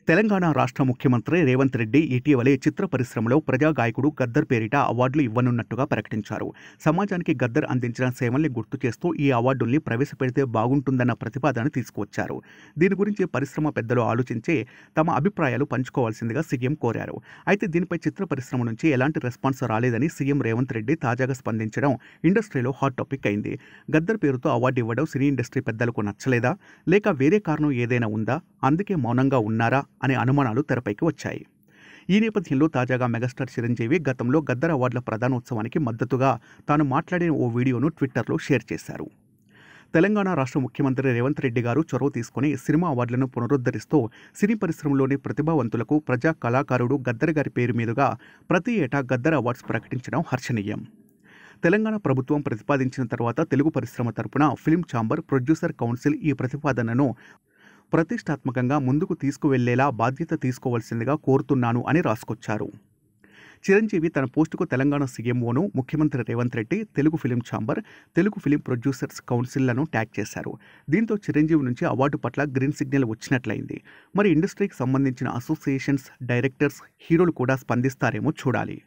తెలంగాణ రాష్ట్ర ముఖ్యమంత్రి రేవంత్ రెడ్డి ఇటీవలే చిత్ర పరిశ్రమలో ప్రజా గాయకుడు గద్దర్ పేరిట అవార్డులు ఇవ్వనున్నట్టుగా ప్రకటించారు. సమాజానికి గద్దర్ అందించిన సేవల్ని గుర్తు చేస్తూ ఈ అవార్డుల్ని ప్రవేశపెడితే బాగుంటుందన్న ప్రతిపాదన తీసుకువచ్చారు. దీని గురించి పరిశ్రమ పెద్దలు ఆలోచించి తమ అభిప్రాయాలు పంచుకోవాల్సిందిగా సీఎం కోరారు. అయితే దీనిపై చిత్ర పరిశ్రమ నుంచి ఎలాంటి రెస్పాన్స్ రాలేదని సీఎం రేవంత్ రెడ్డి తాజాగా స్పందించడం ఇండస్ట్రీలో హాట్ టాపిక్ అయింది. గద్దర్ పేరుతో అవార్డు ఇవ్వడం సినీ ఇండస్ట్రీ పెద్దలకు నచ్చలేదా, లేక వేరే కారణం ఏదైనా ఉందా, అందుకే మౌనంగా ఉన్నారా అనే అనుమానాలు తెరపైకి వచ్చాయి. ఈ నేపథ్యంలో తాజాగా మెగాస్టార్ చిరంజీవి గతంలో గద్దర్ అవార్డుల ప్రధానోత్సవానికి మద్దతుగా తాను మాట్లాడిన ఓ వీడియోను ట్విట్టర్లో షేర్ చేశారు. తెలంగాణ రాష్ట్ర ముఖ్యమంత్రి రేవంత్ రెడ్డి గారు చొరవ తీసుకుని సినిమా అవార్డులను పునరుద్ధరిస్తూ సినీ పరిశ్రమలోని ప్రతిభావంతులకు ప్రజా కళాకారుడు గద్దర్ గారి పేరు మీదుగా ప్రతి ఏటా గద్దర్ అవార్డ్స్ ప్రకటించడం హర్షణీయం. తెలంగాణ ప్రభుత్వం ప్రతిపాదించిన తర్వాత తెలుగు పరిశ్రమ తరపున ఫిల్మ్ ఛాంబర్, ప్రొడ్యూసర్ కౌన్సిల్ ఈ ప్రతిపాదనను ప్రతిష్టాత్మకంగా ముందుకు తీసుకువెళ్లేలా బాధ్యత తీసుకోవాల్సిందిగా కోరుతున్నాను అని రాసుకొచ్చారు. చిరంజీవి తన పోస్టుకు తెలంగాణ సీఎంఓను, ముఖ్యమంత్రి Revanth Reddy, Telugu film chamber, Telugu film producers కౌన్సిల్లను ట్యాగ్ చేశారు. దీంతో చిరంజీవి నుంచి అవార్డు పట్ల గ్రీన్ సిగ్నల్ వచ్చినట్లయింది. మరి ఇండస్ట్రీకి సంబంధించిన అసోసియేషన్స్, డైరెక్టర్స్, హీరోలు కూడా స్పందిస్తారేమో చూడాలి.